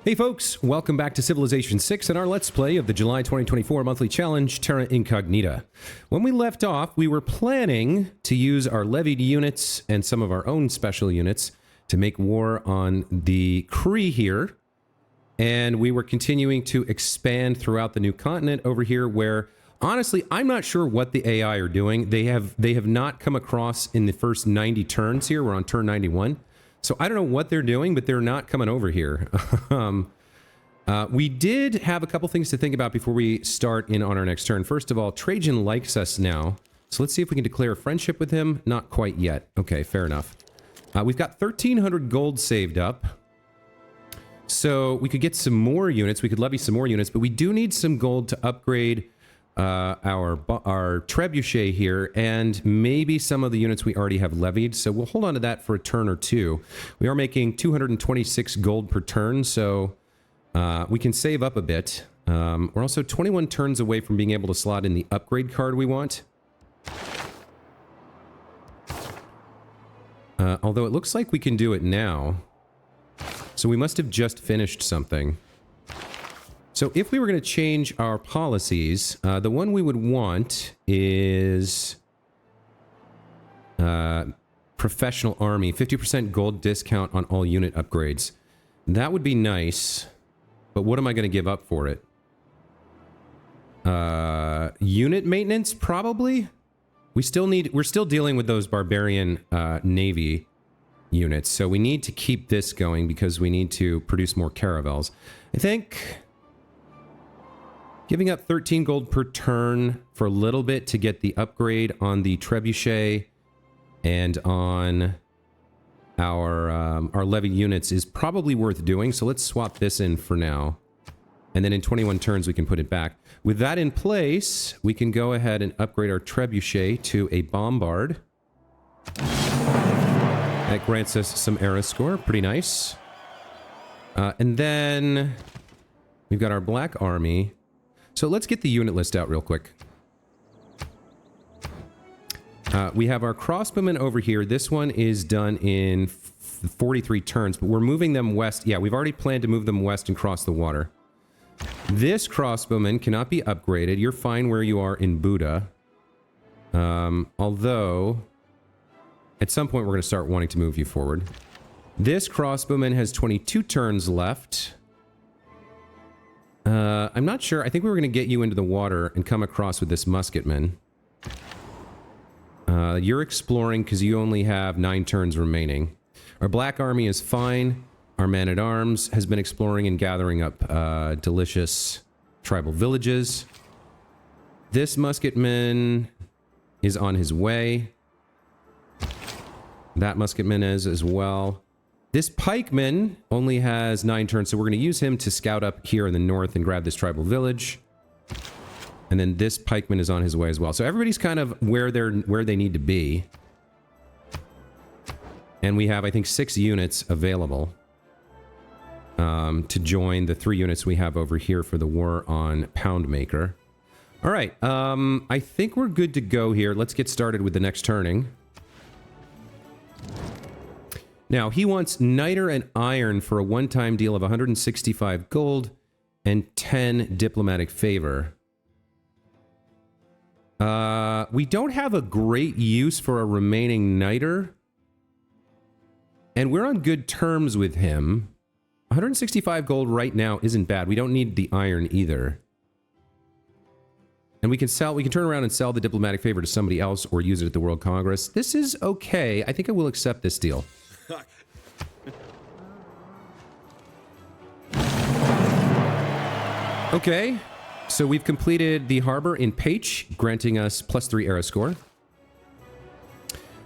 Hey folks, welcome back to Civilization 6 and our Let's Play of the July 2024 monthly challenge, Terra Incognita. When we left off, we were planning to use our levied units and some of our own special units to make war on the Kree here. And we were continuing to expand throughout the new continent over here where, honestly, I'm not sure what the AI are doing. They have not come across in the first 90 turns here. We're on turn 91. So I don't know what they're doing, but they're not coming over here. We did have a couple things to think about before we start in on our next turn. First of all, Trajan likes us now. So let's see if we can declare friendship with him. Not quite yet. Okay, fair enough. We've got 1,300 gold saved up. So we could get some more units. We could levy some more units, but we do need some gold to upgrade our trebuchet here, and maybe some of the units we already have levied, so we'll hold on to that for a turn or two. We are making 226 gold per turn, so we can save up a bit. We're also 21 turns away from being able to slot in the upgrade card we want. Although it looks like we can do it now. So we must have just finished something. So if we were going to change our policies, the one we would want is Professional Army, 50% gold discount on all unit upgrades. That would be nice, but what am I going to give up for it? Unit maintenance, probably? We're still dealing with those barbarian navy units, so we need to keep this going because we need to produce more caravels. I think giving up 13 gold per turn for a little bit to get the upgrade on the trebuchet and on our levy units is probably worth doing. So let's swap this in for now. And then in 21 turns, we can put it back. With that in place, we can go ahead and upgrade our trebuchet to a bombard. That grants us some era score. Pretty nice. And then we've got our black army. So let's get the unit list out real quick. We have our crossbowmen over here. This one is done in 43 turns, but we're moving them west. Yeah, we've already planned to move them west and cross the water. This crossbowman cannot be upgraded. You're fine where you are in Buddha. Although, at some point we're going to start wanting to move you forward. This crossbowman has 22 turns left. I'm not sure. I think we were going to get you into the water and come across with this musketman. You're exploring because you only have 9 turns remaining. Our black army is fine. Our man-at-arms has been exploring and gathering up delicious tribal villages. This musketman is on his way. That musketman is as well. This pikeman only has 9 turns, so we're going to use him to scout up here in the north and grab this tribal village. And then this pikeman is on his way as well. So everybody's kind of where they need to be. And we have, I think, 6 units available to join the 3 units we have over here for the war on Poundmaker. All right, I think we're good to go here. Let's get started with the next turning. Now, he wants niter and iron for a one-time deal of 165 gold and 10 diplomatic favor. We don't have a great use for a remaining niter. And we're on good terms with him. 165 gold right now isn't bad. We don't need the iron either. And we can turn around and sell the diplomatic favor to somebody else or use it at the World Congress. This is okay. I think I will accept this deal. Okay, so we've completed the harbor in Paich, granting us +3 era score.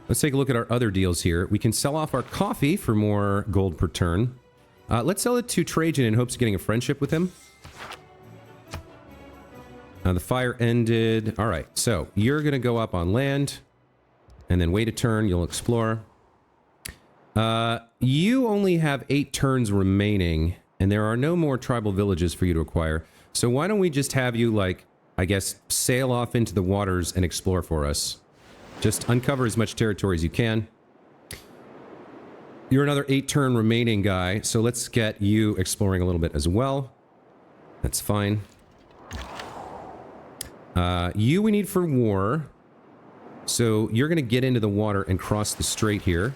Let's take a look at our other deals here. We can sell off our coffee for more gold per turn. Let's sell it to Trajan in hopes of getting a friendship with him. The fire ended. All right, so you're going to go up on land and then wait a turn. You'll explore. You only have 8 turns remaining, and there are no more tribal villages for you to acquire. So why don't we just have you, like, I guess, sail off into the waters and explore for us. Just uncover as much territory as you can. You're another 8-turn remaining guy, so let's get you exploring a little bit as well. That's fine. You we need for war. So you're going to get into the water and cross the strait here.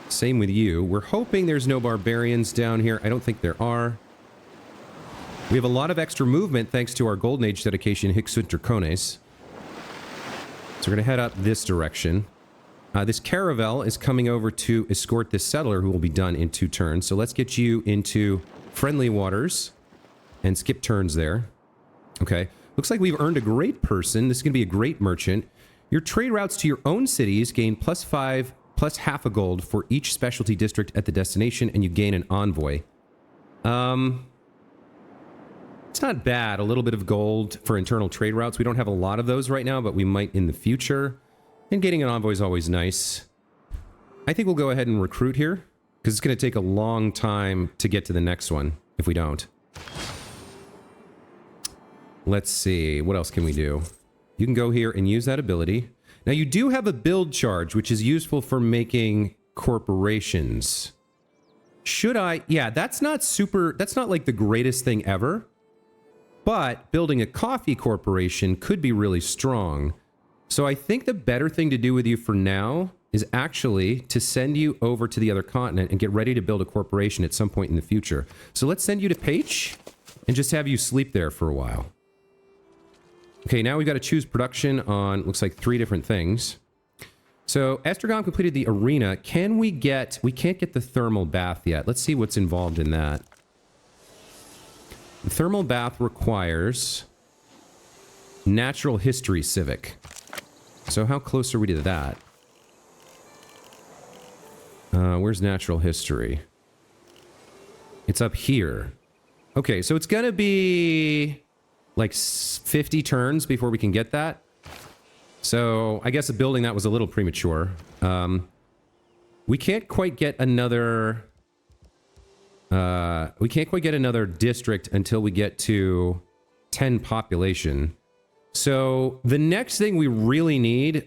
Same with you. We're hoping there's no barbarians down here. I don't think there are. We have a lot of extra movement thanks to our Golden Age dedication, Hicsut Dracones. So we're going to head up this direction. This caravel is coming over to escort this settler who will be done in 2 turns. So let's get you into friendly waters and skip turns there. Okay. Looks like we've earned a great person. This is going to be a great merchant. Your trade routes to your own cities gain +5 plus half a gold for each specialty district at the destination, and you gain an envoy. It's not bad. A little bit of gold for internal trade routes. We don't have a lot of those right now, but we might in the future. And getting an envoy is always nice. I think we'll go ahead and recruit here, because it's going to take a long time to get to the next one if we don't. Let's see. What else can we do? You can go here and use that ability. Now, you do have a build charge, which is useful for making corporations. Should I? Yeah, that's not like the greatest thing ever. But building a coffee corporation could be really strong. So I think the better thing to do with you for now is actually to send you over to the other continent and get ready to build a corporation at some point in the future. So let's send you to Paich and just have you sleep there for a while. Okay, now we've got to choose production on, looks like 3 different things. So, Estragon completed the arena. Can we can't get the thermal bath yet. Let's see what's involved in that. The thermal bath requires natural history civic. So how close are we to that? Where's natural history? It's up here. Okay, so it's gonna be like 50 turns before we can get that. So I guess building that was a little premature. We can't quite get another... we can't quite get another district until we get to 10 population. So the next thing we really need,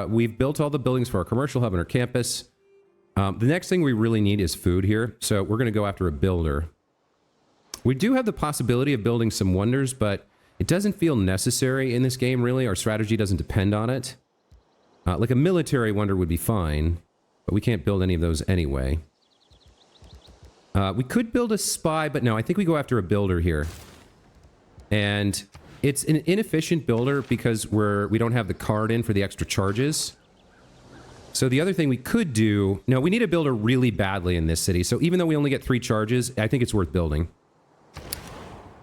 we've built all the buildings for our commercial hub and our campus. The next thing we really need is food here. So we're going to go after a builder. We do have the possibility of building some wonders, but it doesn't feel necessary in this game, really. Our strategy doesn't depend on it. Like a military wonder would be fine, but we can't build any of those anyway. We could build a spy, but no, I think we go after a builder here. And it's an inefficient builder because we don't have the card in for the extra charges. So the other thing we could do... No, we need a builder really badly in this city. So even though we only get 3 charges, I think it's worth building.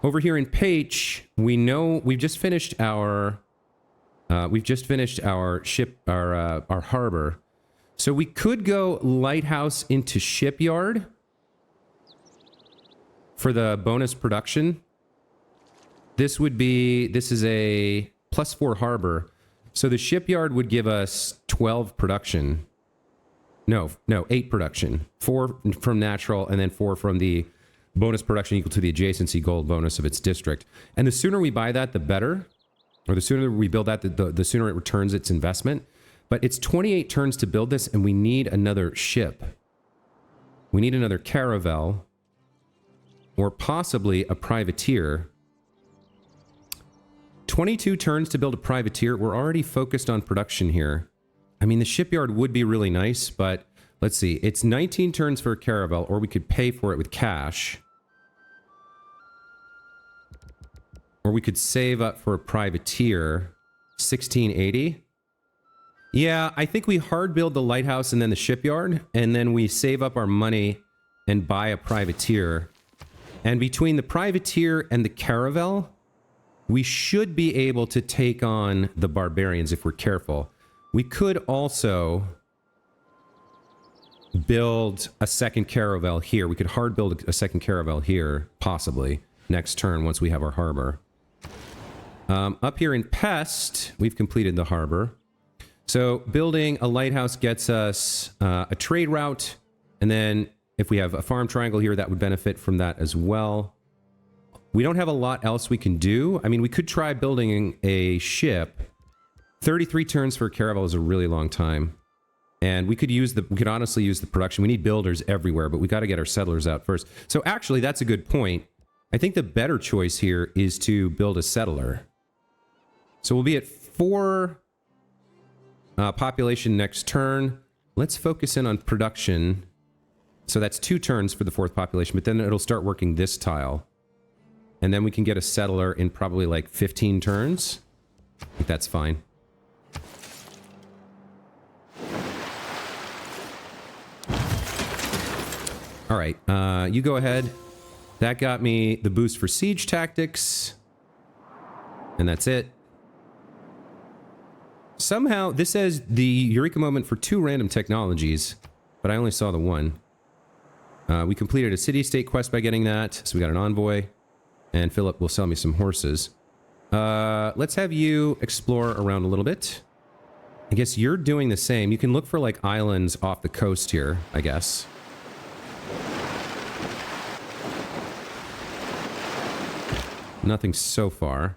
Over here in Paich, we know we've just finished our ship, our harbor. So we could go lighthouse into shipyard for the bonus production. This is a +4 harbor. So the shipyard would give us 12 production. No, 8 production. 4 from natural and then 4 from the bonus production equal to the adjacency gold bonus of its district. And the sooner we buy that, the better. Or the sooner we build that, the sooner it returns its investment. But it's 28 turns to build this, and we need another ship. We need another caravel. Or possibly a privateer. 22 turns to build a privateer. We're already focused on production here. I mean, the shipyard would be really nice, but let's see. It's 19 turns for a caravel, or we could pay for it with cash. Or we could save up for a privateer. 1680. Yeah, I think we hard build the lighthouse and then the shipyard, and then we save up our money and buy a privateer. And between the privateer and the caravel, we should be able to take on the barbarians if we're careful. We could also build a second caravel here. We could hard build a second caravel here, possibly, next turn once we have our harbor. Up here in Pest, we've completed the harbor. So building a lighthouse gets us a trade route, and then if we have a farm triangle here, that would benefit from that as well. We don't have a lot else we can do. I mean, we could try building a ship. 33 turns for a caravel is a really long time. And we could honestly use the production. We need builders everywhere, but we got to get our settlers out first. So actually, that's a good point. I think the better choice here is to build a settler. So we'll be at 4 population next turn. Let's focus in on production. So that's 2 turns for the 4th population, but then it'll start working this tile. And then we can get a settler in probably like 15 turns. I think that's fine. All right, you go ahead. That got me the boost for siege tactics. And that's it. Somehow, this says the Eureka moment for 2 random technologies, but I only saw the 1. We completed a city-state quest by getting that, so we got an envoy. And Philip will sell me some horses. Let's have you explore around a little bit. I guess you're doing the same. You can look for, like, islands off the coast here, I guess. Nothing so far.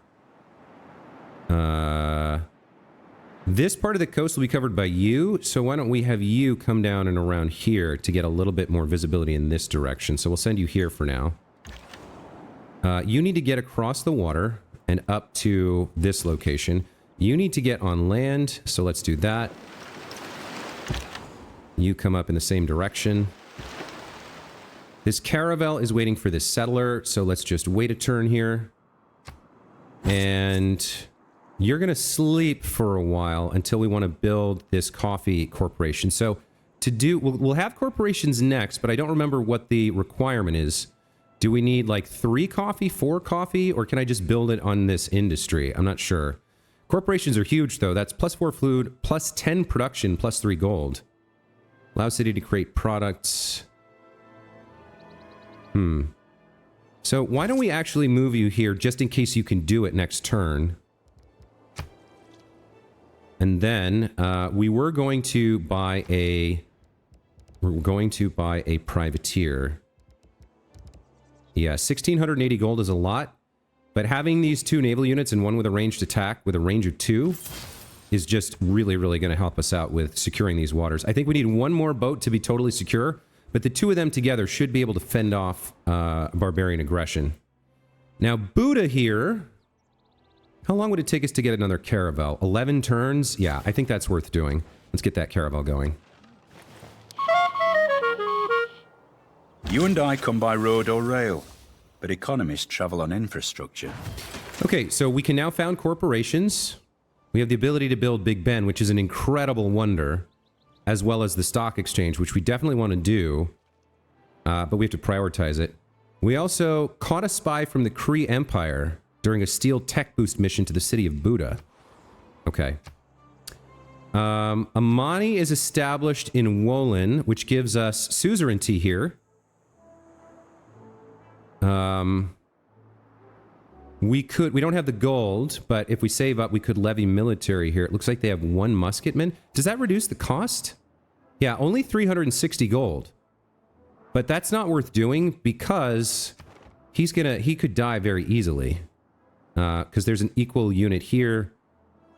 This part of the coast will be covered by you, so why don't we have you come down and around here to get a little bit more visibility in this direction. So we'll send you here for now. You need to get across the water and up to this location. You need to get on land, so let's do that. You come up in the same direction. This caravel is waiting for this settler, so let's just wait a turn here. And you're going to sleep for a while until we want to build this coffee corporation. So to do, we'll have corporations next, but I don't remember what the requirement is. Do we need like 3 coffee, 4 coffee, or can I just build it on this industry? I'm not sure. Corporations are huge though. That's +4 food, +10 production, +3 gold. Allow city to create products. So why don't we actually move you here just in case you can do it next turn. And then we were going to buy a privateer. Yeah, 1,680 gold is a lot, but having these 2 naval units and one with a ranged attack with a range of 2 is just really, really going to help us out with securing these waters. I think we need 1 more boat to be totally secure, but the 2 of them together should be able to fend off barbarian aggression. Now, Buddha here, how long would it take us to get another caravel? 11 turns? Yeah, I think that's worth doing. Let's get that caravel going. You and I come by road or rail, but economists travel on infrastructure. Okay, so we can now found corporations. We have the ability to build Big Ben, which is an incredible wonder, as well as the stock exchange, which we definitely want to do, but we have to prioritize it. We also caught a spy from the Kree Empire during a steel tech boost mission to the city of Buddha. Okay. Amani is established in Wolin, which gives us suzerainty here. We don't have the gold, but if we save up, we could levy military here. It looks like they have 1 musketman. Does that reduce the cost? Yeah, only 360 gold. But that's not worth doing because he could die very easily. Because there's an equal unit here.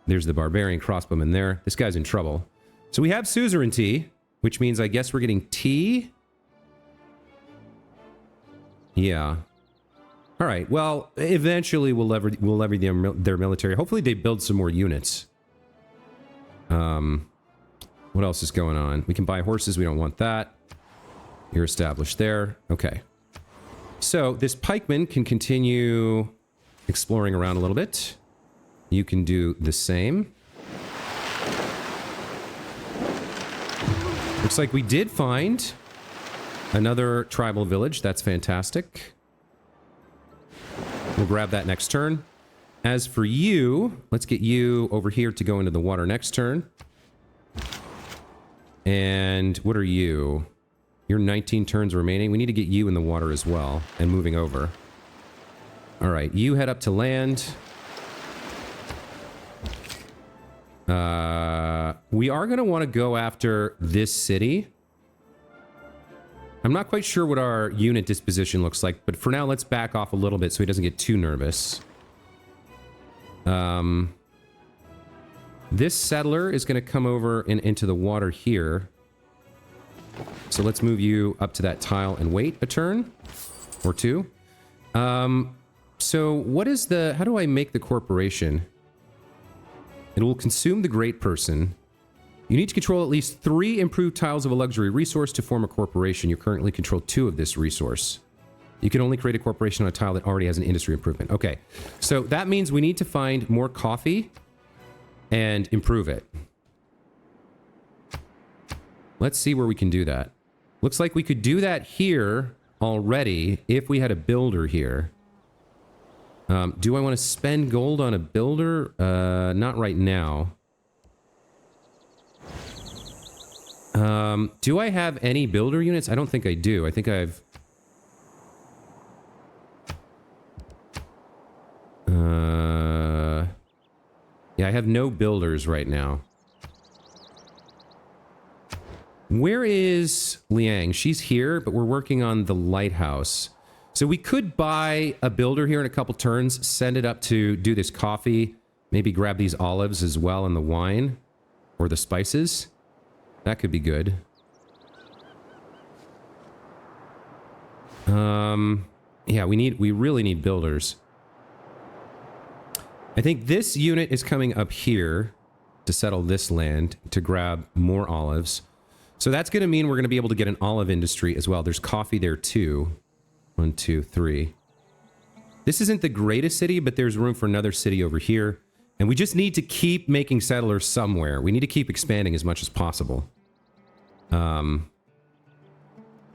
There's the barbarian crossbowman there. This guy's in trouble. So we have suzerainty, which means I guess we're getting tea. Yeah. All right. Well, eventually we'll levy their military. Hopefully they build some more units. What else is going on? We can buy horses. We don't want that. You're established there. Okay. So this pikeman can continue exploring around a little bit. You can do the same. Looks like we did find another tribal village. That's fantastic. We'll grab that next turn. As for you, let's get you over here to go into the water next turn. And what are you? You're 19 turns remaining. We need to get you in the water as well and moving over. All right, you head up to land. We are going to want to go after this city. I'm not quite sure what our unit disposition looks like, but for now, let's back off a little bit so he doesn't get too nervous. This settler is going to come over and into the water here. So let's move you up to that tile and wait a turn or two. So what is the... How do I make the corporation? It will consume the great person. You need to control at least 3 improved tiles of a luxury resource to form a corporation. You currently control 2 of this resource. You can only create a corporation on a tile that already has an industry improvement. Okay, so that means we need to find more coffee and improve it. Let's see where we can do that. Looks like we could do that here already if we had a builder here. Do I want to spend gold on a builder? Not right now. Do I have any builder units? I don't think I do. I think I've... Yeah, I have no builders right now. Where is Liang? She's here, but we're working on the lighthouse. So we could buy a builder here in a couple turns, send it up to do this coffee, maybe grab these olives as well and the wine, or the spices. That could be good. Yeah, we really need builders. I think this unit is coming up here to settle this land, to grab more olives. So that's going to mean we're going to be able to get an olive industry as well. There's coffee there too. 1, 2, 3. This isn't the greatest city, but there's room for another city over here. And we just need to keep making settlers somewhere. We need to keep expanding as much as possible.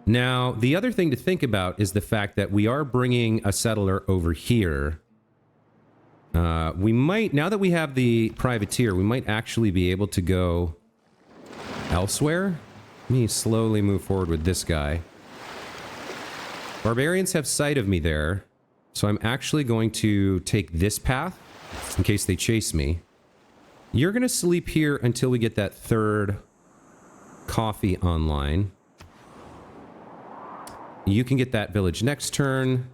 Now, the other thing to think about is the fact that we are bringing a settler over here. We might, now that we have the privateer, we might actually be able to go elsewhere. Let me slowly move forward with this guy. Barbarians have sight of me there, so I'm actually going to take this path in case they chase me. You're going to sleep here until we get that 3rd coffee online. You can get that village next turn.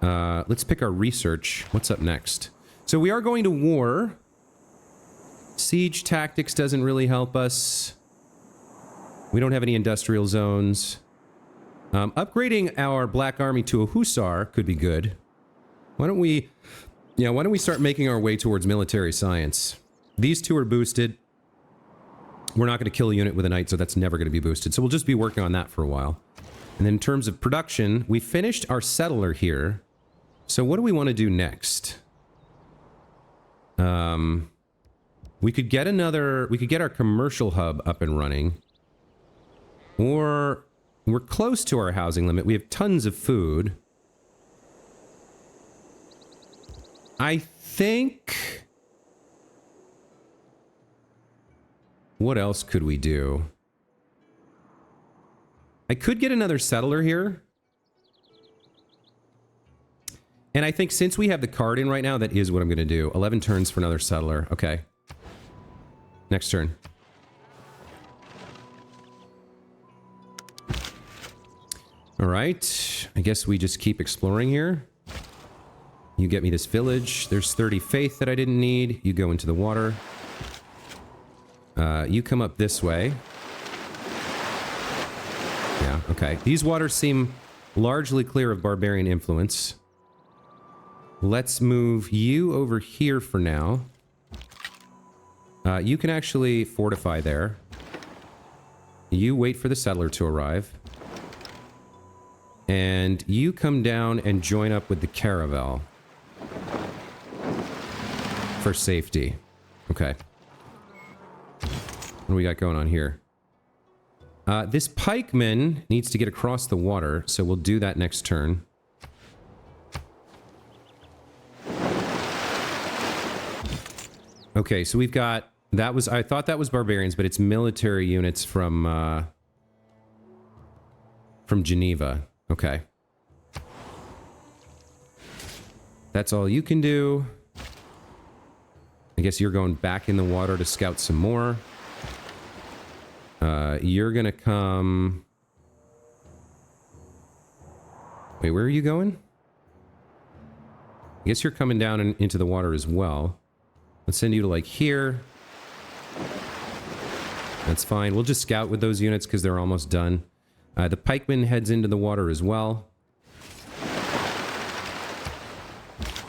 Let's pick our research. What's up next? So we are going to war. Siege tactics doesn't really help us. We don't have any industrial zones. Upgrading our Black Army to a Hussar could be good. Why don't we start making our way towards military science? These 2 are boosted. We're not going to kill a unit with a knight, so that's never going to be boosted. So we'll just be working on that for a while. And then in terms of production, we finished our settler here. So what do we want to do next? We could get our commercial hub up and running. Or we're close to our housing limit. We have tons of food. I think... What else could we do? I could get another settler here. And I think since we have the card in right now, that is what I'm going to do. 11 turns for another settler. Okay. Next turn. All right. I guess we just keep exploring here. You get me this village. There's 30 faith that I didn't need. You go into the water. You come up this way. Yeah, okay. These waters seem largely clear of barbarian influence. Let's move you over here for now. You can actually fortify there. You wait for the settler to arrive. And you come down and join up with the caravel. For safety. Okay. What do we got going on here? This pikeman needs to get across the water, so we'll do that next turn. Okay, so we've got... I thought that was barbarians, but it's military units from Geneva. Okay. That's all you can do. I guess you're going back in the water to scout some more. You're gonna come... Wait, where are you going? I guess you're coming down into the water as well. Let's send you to, like, here. That's fine. We'll just scout with those units because they're almost done. The pikeman heads into the water as well.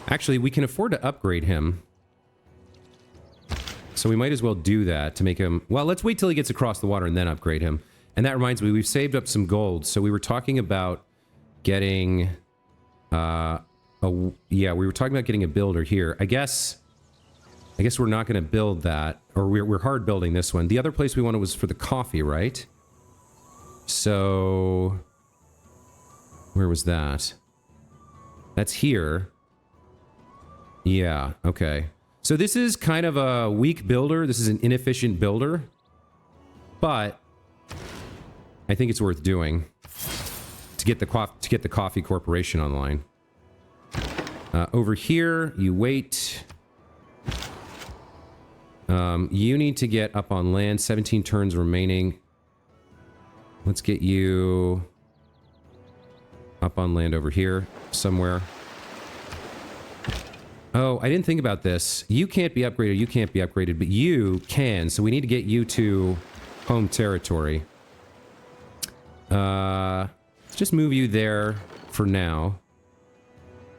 Actually, we can afford to upgrade him. So we might as well do that to make him... Well, let's wait till he gets across the water and then upgrade him. And that reminds me, we've saved up some gold. So we were talking about getting... yeah, we were talking about getting a builder here. I guess we're not going to build that. Or we're hard building this one. The other place we wanted was for the coffee, right? So... Where was that? That's here. Yeah, okay. So this is kind of a weak builder. This is an inefficient builder. But I think it's worth doing to get the coffee corporation online. Over here, you wait. You need to get up on land. 17 turns remaining. Let's get you up on land over here somewhere. Oh, I didn't think about this. You can't be upgraded, you can't be upgraded, but you can. So we need to get you to home territory. Just move you there for now.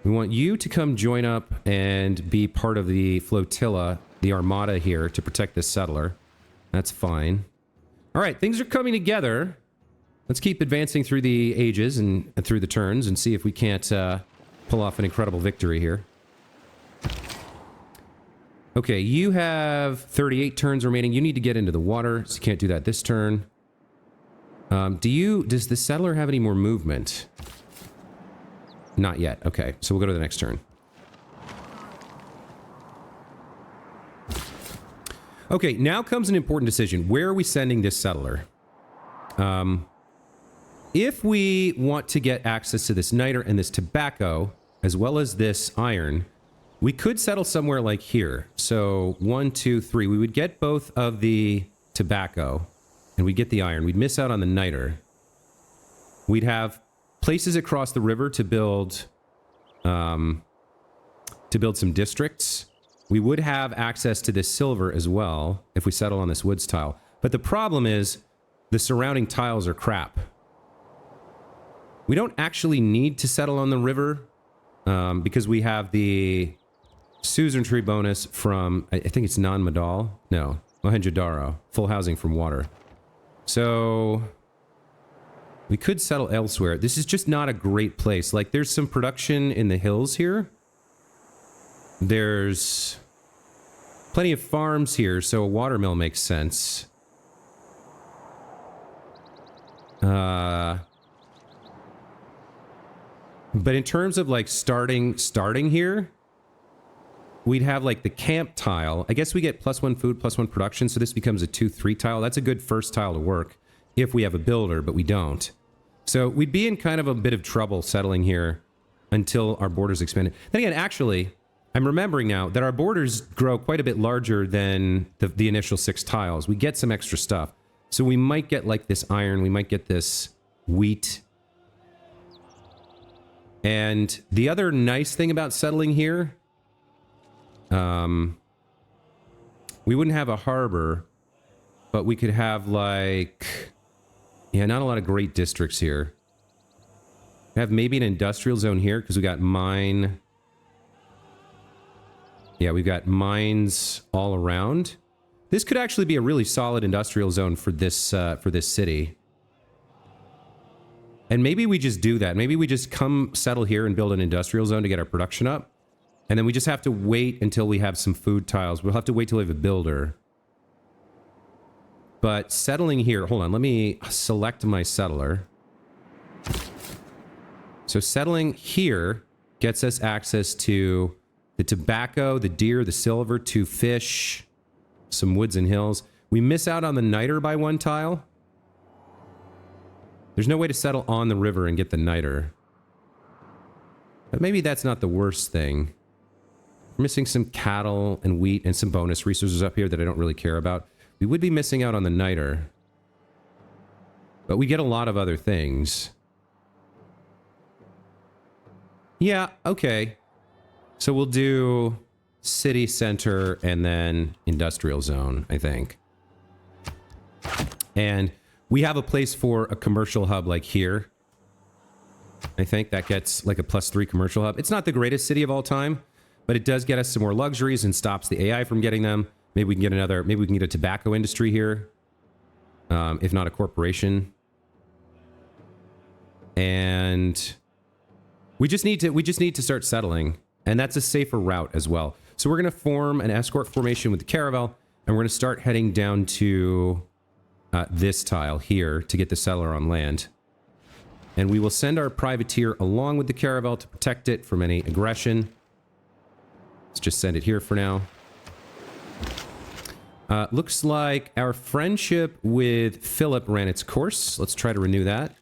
We want you to come join up and be part of the flotilla, the armada here, to protect this settler. That's fine. All right, things are coming together. Let's keep advancing through the ages and through the turns and see if we can't pull off an incredible victory here. Okay, you have 38 turns remaining. You need to get into the water, so you can't do that this turn. Does the settler have any more movement? Not yet. Okay, so we'll go to the next turn. Okay, now comes an important decision. Where are we sending this settler? If we want to get access to this niter and this tobacco, as well as this iron, we could settle somewhere like here. So 1, 2, 3. We would get both of the tobacco and we'd get the iron. We'd miss out on the niter. We'd have places across the river to build some districts. We would have access to this silver as well if we settle on this woods tile. But the problem is the surrounding tiles are crap. We don't actually need to settle on the river because we have the suzerainty bonus from, I think it's non-Madal? No, Mohenjo-Daro. Full housing from water. So we could settle elsewhere. This is just not a great place. Like, there's some production in the hills here. There's plenty of farms here, so a watermill makes sense. But in terms of, like, starting here, we'd have, like, the camp tile. I guess we get +1 food, +1 production, so this becomes a 2-3 tile. That's a good first tile to work if we have a builder, but we don't. So we'd be in kind of a bit of trouble settling here until our borders expanded. Then again, actually, I'm remembering now that our borders grow quite a bit larger than the initial 6 tiles. We get some extra stuff. So we might get, like, this iron. We might get this wheat. And the other nice thing about settling here, we wouldn't have a harbor, but we could have, like, yeah, not a lot of great districts here. We have maybe an industrial zone here because we got mine. Yeah, we've got mines all around. This could actually be a really solid industrial zone for this city. And maybe we just do that. Maybe we just come settle here and build an industrial zone to get our production up. And then we just have to wait until we have some food tiles. We'll have to wait till we have a builder. But settling here... Hold on, let me select my settler. So settling here gets us access to the tobacco, the deer, the silver, 2 fish, some woods and hills. We miss out on the niter by 1 tile. There's no way to settle on the river and get the niter. But maybe that's not the worst thing. We're missing some cattle and wheat and some bonus resources up here that I don't really care about. We would be missing out on the niter. But we get a lot of other things. Yeah, okay. So we'll do city center and then industrial zone, I think. And we have a place for a commercial hub like here. I think that gets like a +3 commercial hub. It's not the greatest city of all time, but it does get us some more luxuries and stops the AI from getting them. Maybe we can get another, maybe we can get a tobacco industry here. If not a corporation. And we just need to start settling. And that's a safer route as well. So we're going to form an escort formation with the caravel, and we're going to start heading down to this tile here to get the settler on land. And we will send our privateer along with the caravel to protect it from any aggression. Let's just send it here for now. Looks like our friendship with Philip ran its course. Let's try to renew that.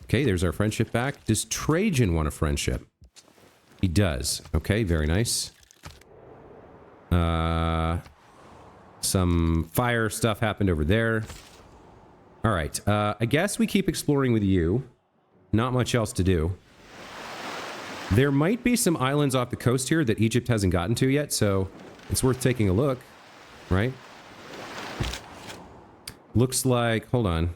Okay, there's our friendship back. Does Trajan want a friendship? He does. Okay, very nice. Some fire stuff happened over there. All right, I guess we keep exploring with you. Not much else to do. There might be some islands off the coast here that Egypt hasn't gotten to yet, so it's worth taking a look, right? Looks like, hold on.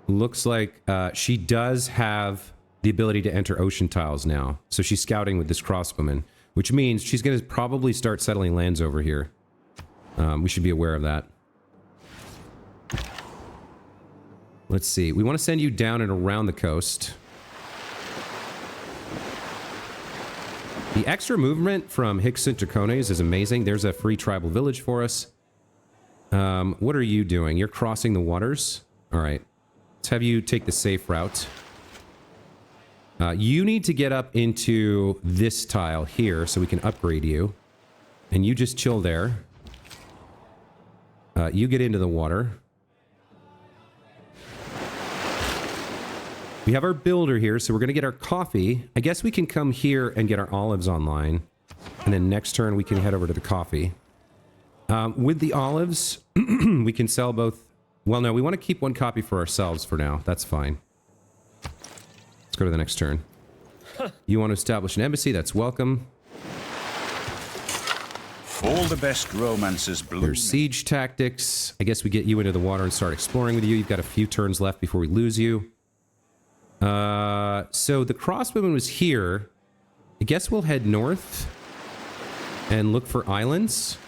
Looks like she does have the ability to enter ocean tiles now. So she's scouting with this crossbowman, which means she's going to probably start settling lands over here. We should be aware of that. Let's see. We want to send you down and around the coast. The extra movement from Hickson to Cones is amazing. There's a free tribal village for us. What are you doing? You're crossing the waters? All right. Let's have you take the safe route. You need to get up into this tile here so we can upgrade you. And you just chill there. You get into the water. We have our builder here, so we're going to get our coffee. I guess we can come here and get our olives online. And then next turn, we can head over to the coffee. With the olives, we can sell both. Well, no, we want to keep one copy for ourselves for now. That's fine. Let's go to the next turn. You want to establish an embassy? That's welcome. All the best romances bloom. There's siege tactics. I guess we get you into the water and start exploring with you. You've got a few turns left before we lose you. So the crossbowman was here. I guess we'll head north and look for islands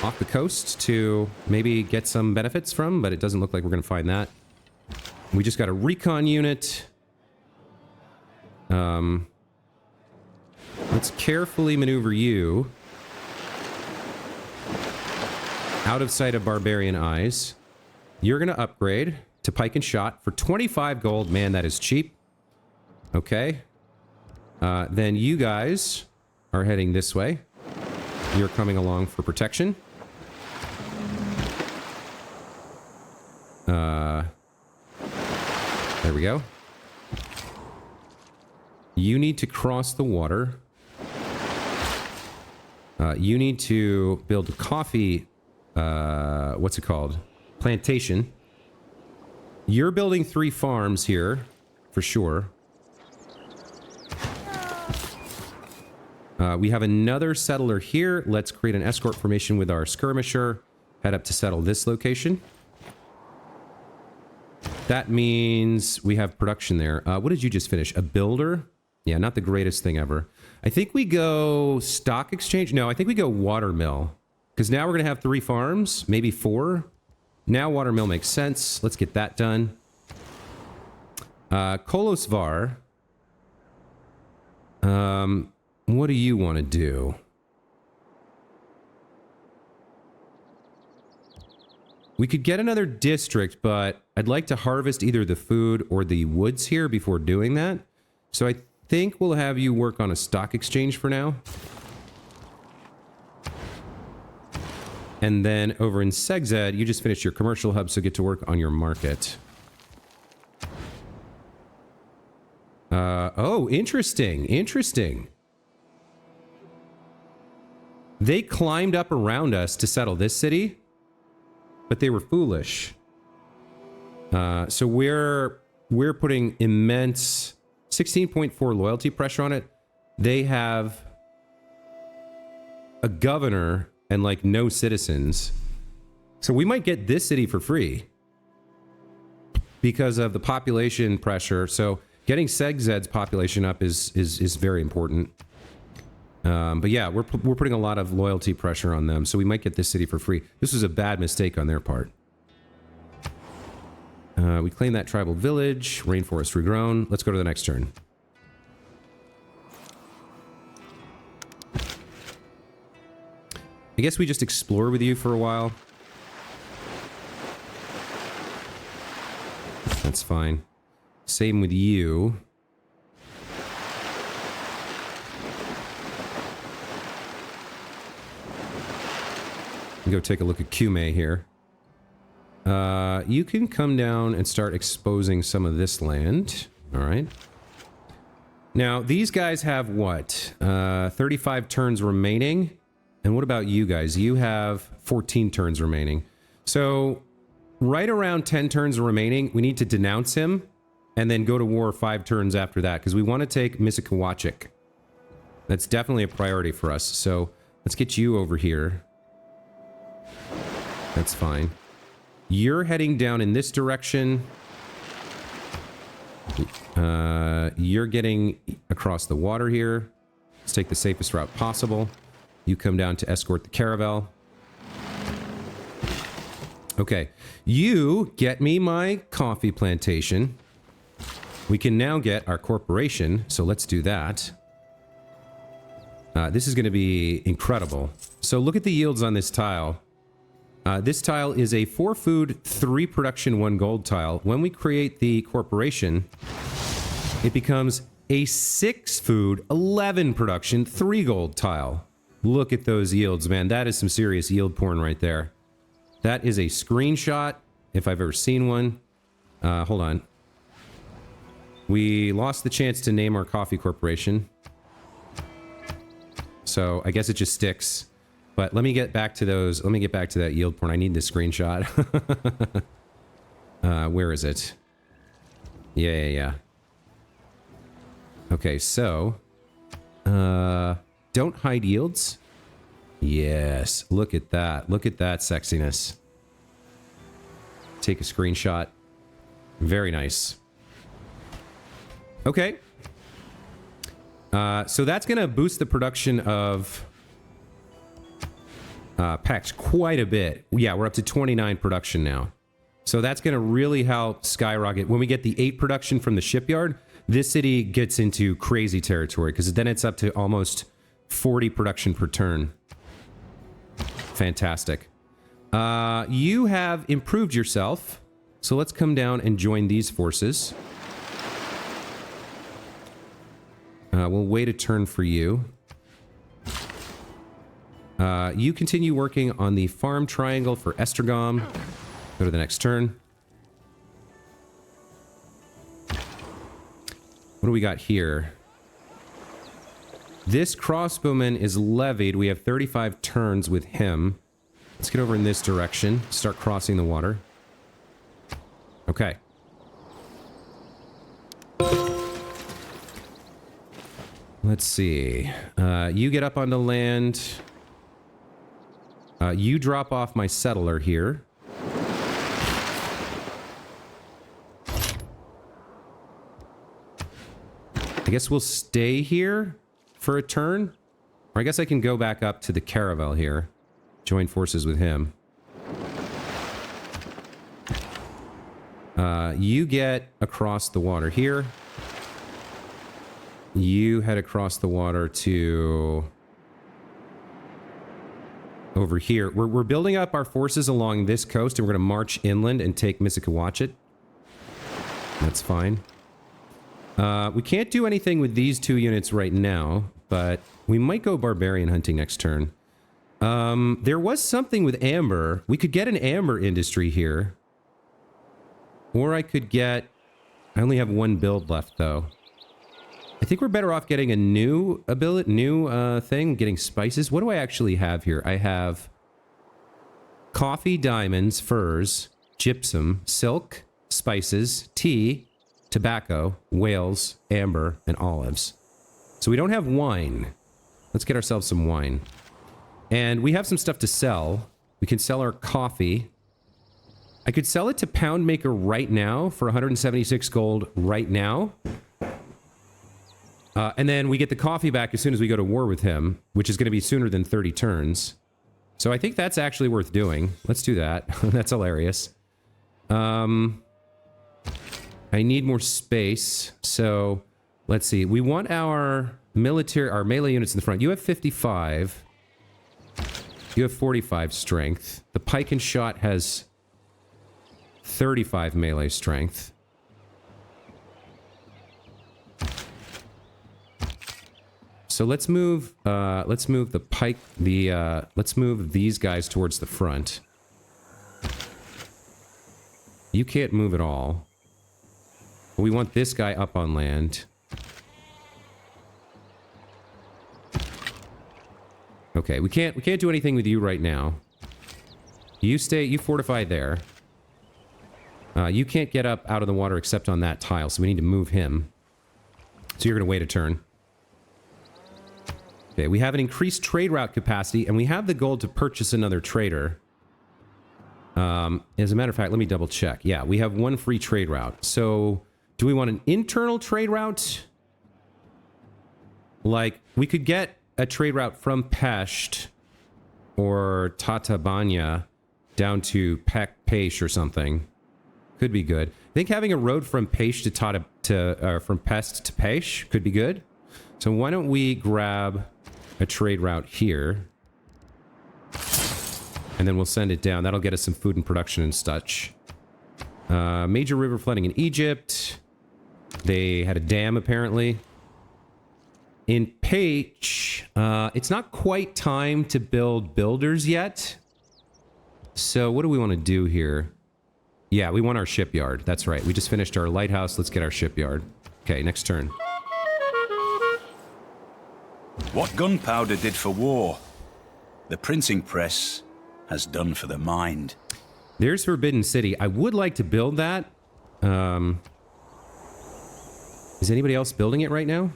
off the coast to maybe get some benefits from, but it doesn't look like we're going to find that. We just got a recon unit. Let's carefully maneuver you out of sight of barbarian eyes. You're going to upgrade to pike and shot for 25 gold. Man, that is cheap. Okay. Then you guys are heading this way. You're coming along for protection. There we go. You need to cross the water. You need to build a coffee, what's it called? Plantation. You're building 3 farms here, for sure. We have another settler here. Let's create an escort formation with our skirmisher. Head up to settle this location. That means we have production there. What did you just finish? A builder? Yeah, not the greatest thing ever. I think we go stock exchange. No, I think we go watermill. Because now we're going to have 3 farms, maybe 4. Now watermill makes sense. Let's get that done. Kolosvar. What do you want to do? We could get another district, but I'd like to harvest either the food or the woods here before doing that. So I think we'll have you work on a stock exchange for now. And then over in Segzed, you just finished your commercial hub, so get to work on your market. Oh, interesting. Interesting. They climbed up around us to settle this city, but they were foolish. So we're putting immense 16.4 loyalty pressure on it. They have a governor and like no citizens. So we might get this city for free because of the population pressure. So getting Segzed's population up is very important. But yeah, we're putting a lot of loyalty pressure on them, so we might get this city for free. This was a bad mistake on their part. We claim that tribal village, rainforest regrown. Let's go to the next turn. I guess we just explore with you for a while. That's fine. Same with you. Go take a look at Kume here. You can come down and start exposing some of this land. All right. Now, these guys have what? 35 turns remaining. And what about you guys? You have 14 turns remaining. So, right around 10 turns remaining, we need to denounce him and then go to war 5 turns after that, because we want to take Misikawachik. That's definitely a priority for us. So, let's get you over here. That's fine. You're heading down in this direction. You're getting across the water here. Let's take the safest route possible. You come down to escort the caravel. Okay. You get me my coffee plantation. We can now get our corporation, so let's do that. This is going to be incredible. So look at the yields on this tile. This tile is a 4 food, 3 production, 1 gold tile. When we create the corporation, it becomes a 6 food, 11 production, 3 gold tile. Look at those yields, man. That is some serious yield porn right there. That is a screenshot, if I've ever seen one. Hold on. We lost the chance to name our coffee corporation. So I guess it just sticks. But let me get back to those. Let me get back to that yield porn. I need the screenshot. Where is it? Yeah. Okay, so... don't hide yields. Yes, look at that. Look at that sexiness. Take a screenshot. Very nice. Okay. So that's going to boost the production of... packs quite a bit. Yeah, we're up to 29 production now. So that's going to really help skyrocket. When we get the 8 production from the shipyard, this city gets into crazy territory, because then it's up to almost 40 production per turn. Fantastic. You have improved yourself. So let's come down and join these forces. We'll wait a turn for you. You continue working on the farm triangle for Estergom. Go to the next turn. What do we got here? This crossbowman is levied. We have 35 turns with him. Let's get over in this direction. Start crossing the water. Okay. Let's see. You get up onto land. You drop off my settler here. I guess we'll stay here for a turn. Or I guess I can go back up to the caravel here. Join forces with him. You get across the water here. You head across the water to... over here. We're building up our forces along this coast, and we're going to march inland and take Misikawachit. That's fine. We can't do anything with these 2 units right now, but we might go barbarian hunting next turn. There was something with amber. We could get an amber industry here. Or I could get... I only have 1 build left, though. I think we're better off getting a new thing, getting spices. What do I actually have here? I have coffee, diamonds, furs, gypsum, silk, spices, tea, tobacco, whales, amber, and olives. So we don't have wine. Let's get ourselves some wine. And we have some stuff to sell. We can sell our coffee. I could sell it to Poundmaker right now for 176 gold right now. And then we get the coffee back as soon as we go to war with him, which is going to be sooner than 30 turns. So I think that's actually worth doing. Let's do that. That's hilarious. I need more space. So let's see. We want our melee units in the front. You have 55. You have 45 strength. The pike and shot has 35 melee strength. So let's move the pike, let's move these guys towards the front. You can't move at all. We want this guy up on land. Okay, we can't do anything with you right now. You fortify there. You can't get up out of the water except on that tile, so we need to move him. So you're going to wait a turn. Okay, we have an increased trade route capacity, and we have the gold to purchase another trader. As a matter of fact, let me double check. Yeah, we have one free trade route. So, do we want an internal trade route? Like, we could get a trade route from Pesht or Tatabanya down to Pesh or something. Could be good. I think having a road from Pesh from Pest to Pesh could be good. So why don't we grab a trade route here, and then we'll send it down. That'll get us some food and production and such. Major river flooding in Egypt. They had a dam apparently. In Page, it's not quite time to build builders yet. So what do we want to do here? Yeah, we want our shipyard. That's right. We just finished our lighthouse. Let's get our shipyard. Okay, next turn. What gunpowder did for war, the printing press has done for the mind. There's Forbidden City. I would like to build that. Is anybody else building it right now?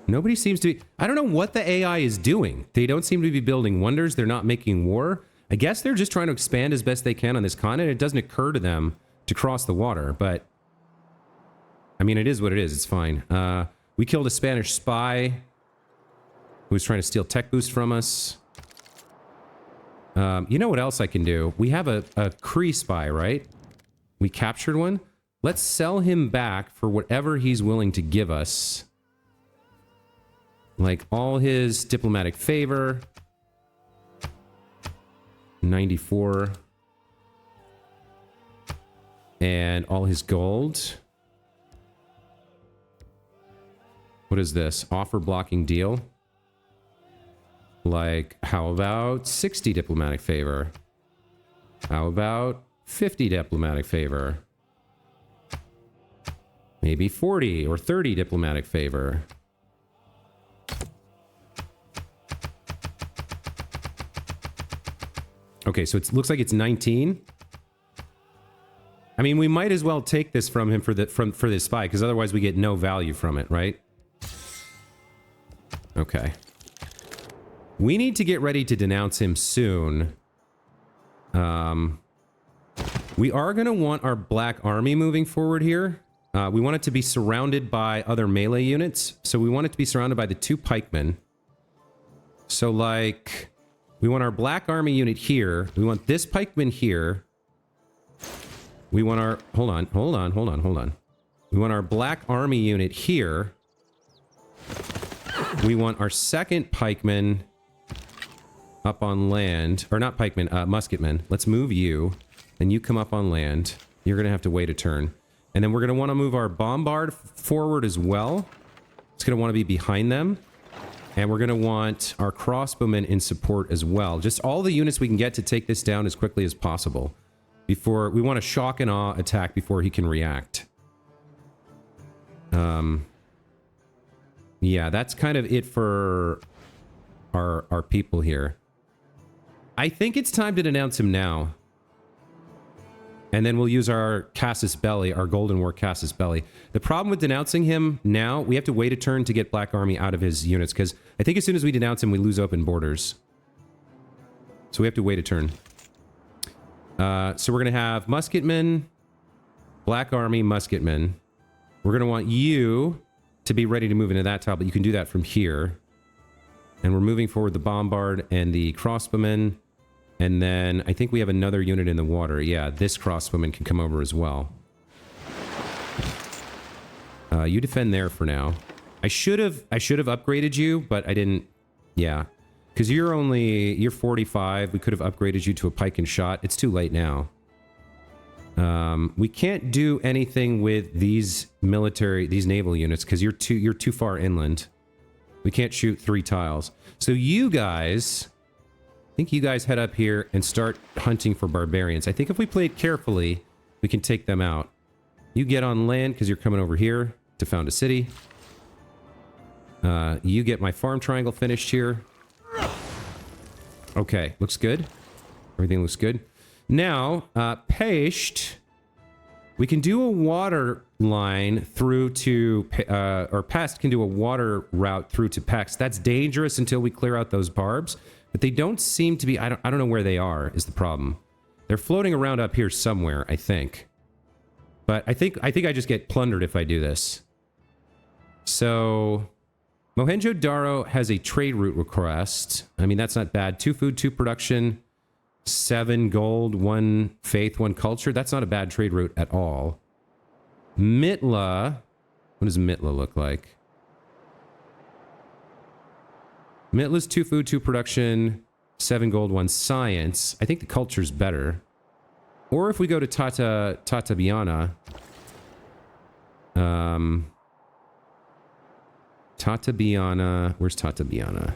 Nobody seems to be... I don't know what the AI is doing. They don't seem to be building wonders. They're not making war. I guess they're just trying to expand as best they can on this continent. It doesn't occur to them to cross the water, but... I mean, it is what it is. It's fine. We killed a Spanish spy who was trying to steal tech boost from us. You know what else I can do? We have a Kree spy, right? We captured one. Let's sell him back for whatever he's willing to give us. Like all his diplomatic favor. 94. And all his gold. What is this? Offer blocking deal? Like, how about 60 diplomatic favor? How about 50 diplomatic favor? Maybe 40 or 30 diplomatic favor. Okay, so it looks like it's 19. I mean, we might as well take this from him for this spy, because otherwise we get no value from it, right? Okay. We need to get ready to denounce him soon. We are going to want our Black Army moving forward here. We want it to be surrounded by other melee units. So we want it to be surrounded by the 2 pikemen. So, like, we want our Black Army unit here. We want this pikeman here. We want our... Hold on. We want our Black Army unit here. We want our second pikeman up on land. Or not pikeman, musketman. Let's move you. And you come up on land. You're going to have to wait a turn. And then we're going to want to move our bombard forward as well. It's going to want to be behind them. And we're going to want our crossbowmen in support as well. Just all the units we can get to take this down as quickly as possible. Before we want a shock and awe attack before he can react. Yeah, that's kind of it for our people here. I think it's time to denounce him now. And then we'll use our Casus Belli, our Golden War Casus Belli. The problem with denouncing him now, we have to wait a turn to get Black Army out of his units, because I think as soon as we denounce him, we lose open borders. So we have to wait a turn. So we're going to have Musketmen, Black Army, Musketmen. We're going to want you to be ready to move into that tile, but you can do that from here. And we're moving forward the Bombard and the Crossbowmen. And then I think we have another unit in the water. Yeah, this Crossbowman can come over as well. You defend there for now. I should have upgraded you, but I didn't. Yeah. Because you're 45. We could have upgraded you to a pike and shot. It's too late now. We can't do anything with these naval units because you're too far inland. We can't shoot 3 tiles. So you guys, I think you guys head up here and start hunting for barbarians. I think if we play it carefully, we can take them out. You get on land because you're coming over here to found a city. You get my farm triangle finished here. Okay, looks good. Everything looks good. Now, Pesht, we can do a water line through to, or Pest can do a water route through to Pex. That's dangerous until we clear out those barbs, but they don't seem to be, I don't know where they are, is the problem. They're floating around up here somewhere, I think. But I think I just get plundered if I do this. So, Mohenjo-Daro has a trade route request. I mean, that's not bad. 2 food, 2 production, 7 gold, 1 faith, 1 culture. That's not a bad trade route at all. Mitla, what does Mitla look like? Mitla's 2 food, 2 production, 7 gold, 1 science. I think the culture's better. Or if we go to Tatabiana. Tatabiana. Where's Tatabiana?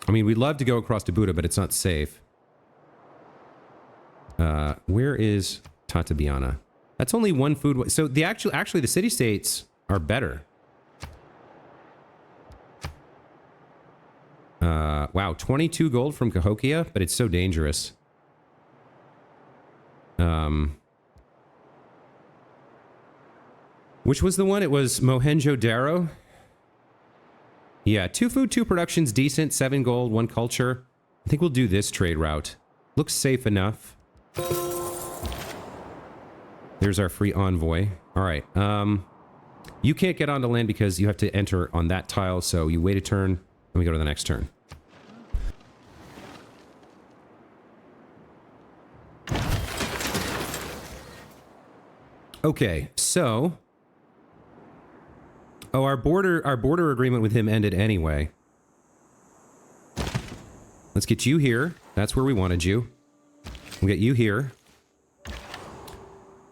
I mean, we'd love to go across to Buddha, but it's not safe. Where is Tatabiana? That's only 1 food. So the actually the city-states are better. Wow, 22 gold from Cahokia, but it's so dangerous. Which was the one? It was Mohenjo-Daro. Yeah, 2 food, 2 productions, decent, 7 gold, 1 culture. I think we'll do this trade route. Looks safe enough. There's our free envoy. All right. You can't get onto land because you have to enter on that tile, so you wait a turn, and we go to the next turn. Okay, so... Oh, our border agreement with him ended anyway. Let's get you here. That's where we wanted you. We'll get you here.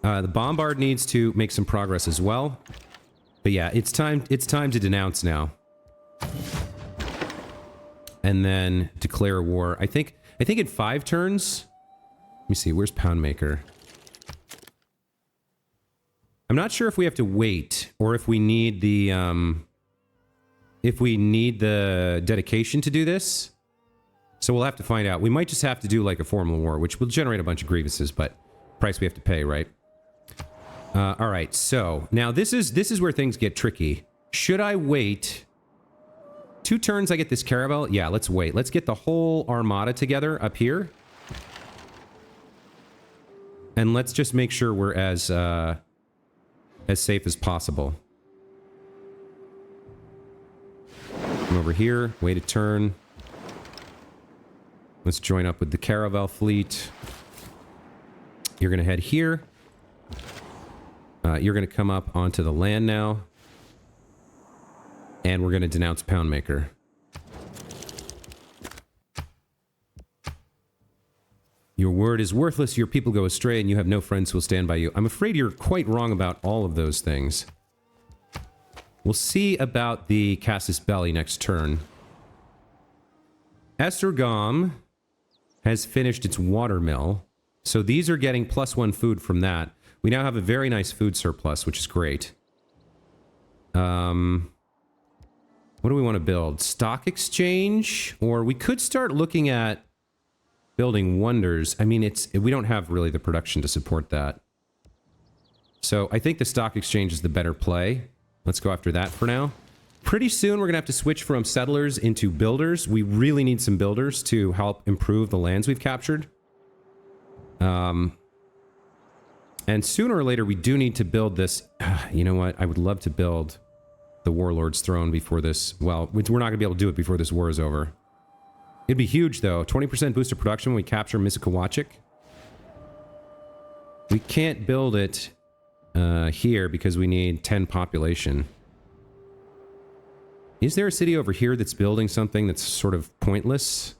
The Bombard needs to make some progress as well. But yeah, it's time to denounce now. And then declare war. I think in 5 turns. Let me see, where's Poundmaker? I'm not sure if we have to wait or if we need the dedication to do this. So we'll have to find out. We might just have to do like a formal war, which will generate a bunch of grievances, but price we have to pay, right? All right. So now this is where things get tricky. Should I wait 2 turns? I get this caravel. Yeah, let's wait. Let's get the whole armada together up here, and let's just make sure we're as safe as possible. Come over here, wait a turn. Let's join up with the caravel fleet. You're going to head here. You're going to come up onto the land now. And we're going to denounce Poundmaker. Your word is worthless, your people go astray, and you have no friends who will stand by you. I'm afraid you're quite wrong about all of those things. We'll see about the Casus Belli next turn. Esargom has finished its watermill, so these are getting +1 food from that. We now have a very nice food surplus, which is great. What do we want to build? Stock exchange? Or we could start looking at building wonders. I mean, we don't have really the production to support that. So I think the stock exchange is the better play. Let's go after that for now. Pretty soon we're going to have to switch from settlers into builders. We really need some builders to help improve the lands we've captured. And sooner or later we do need to build this. You know what? I would love to build the Warlord's Throne before this. Well, we're not going to be able to do it before this war is over. It'd be huge, though. 20% boost of production when we capture Miskawachik. We can't build it here because we need 10 population. Is there a city over here that's building something that's sort of pointless?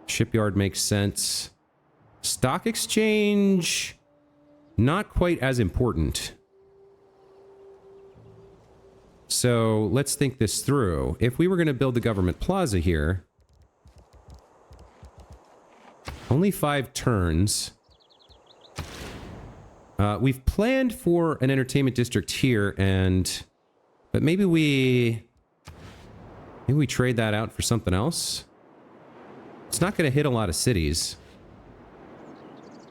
Shipyard makes sense. Stock exchange, not quite as important. So let's think this through. If we were going to build the government plaza here, only 5 turns. We've planned for an entertainment district here, but maybe we trade that out for something else. It's not going to hit a lot of cities.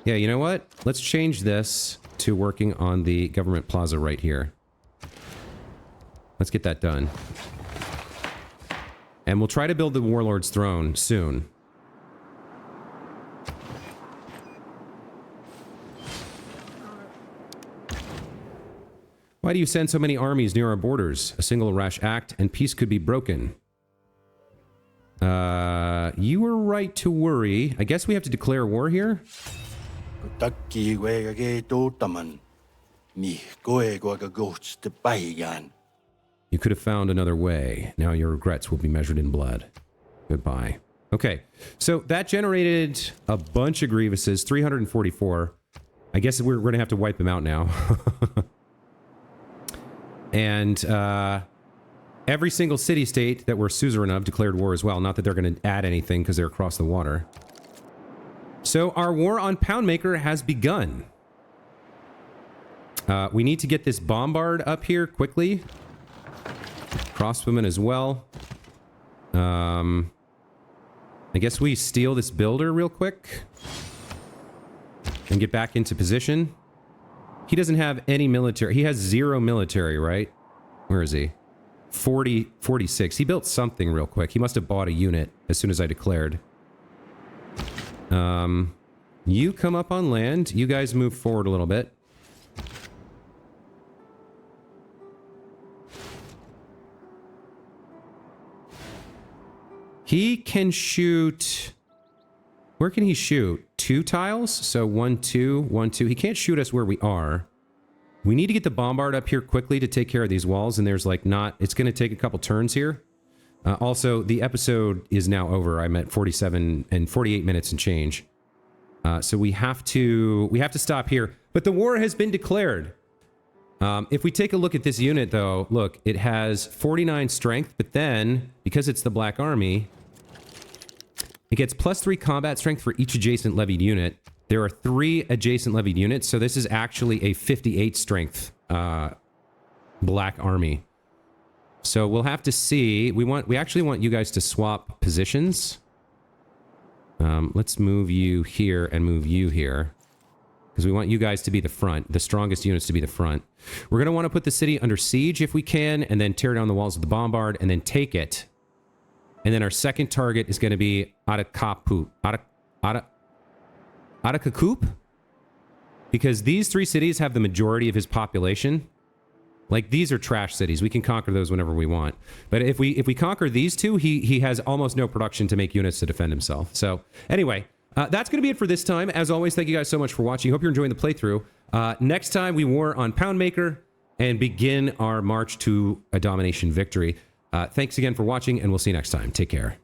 Yeah, you know what? Let's change this to working on the government plaza right here. Let's get that done. And we'll try to build the Warlord's Throne soon. Why do you send so many armies near our borders? A single rash act and peace could be broken. You were right to worry. I guess we have to declare war here? You could have found another way. Now your regrets will be measured in blood. Goodbye. Okay, so that generated a bunch of grievances, 344. I guess we're going to have to wipe them out now. And every single city-state that we're suzerain of declared war as well. Not that they're going to add anything because they're across the water. So our war on Poundmaker has begun. We need to get this bombard up here quickly. Crossbowmen as well. I guess we steal this builder real quick. And get back into position. He doesn't have any military. He has 0 military, right? Where is he? 46. He built something real quick. He must have bought a unit as soon as I declared. You come up on land. You guys move forward a little bit. He can shoot... Where can he shoot? 2 tiles? So 1, 2, 1, 2. He can't shoot us where we are. We need to get the bombard up here quickly to take care of these walls, and there's like not... It's going to take a couple turns here. Also, the episode is now over. I'm at 47 and 48 minutes and change. So we have to stop here. But the war has been declared. If we take a look at this unit, though, look, it has 49 strength, but then, because it's the Black Army, it gets +3 combat strength for each adjacent levied unit. There are 3 adjacent levied units, so this is actually a 58 strength Black Army. So we'll have to see. We actually want you guys to swap positions. Let's move you here and move you here. Because we want you guys to be the front, the strongest units to be the front. We're going to want to put the city under siege if we can, and then tear down the walls with the bombard, and then take it. And then our second target is going to be Atakakup. Because these 3 cities have the majority of his population. Like, these are trash cities. We can conquer those whenever we want. But if we conquer these 2, he has almost no production to make units to defend himself. So, anyway, that's going to be it for this time. As always, thank you guys so much for watching. Hope you're enjoying the playthrough. Next time, we war on Poundmaker and begin our march to a domination victory. Thanks again for watching, and we'll see you next time. Take care.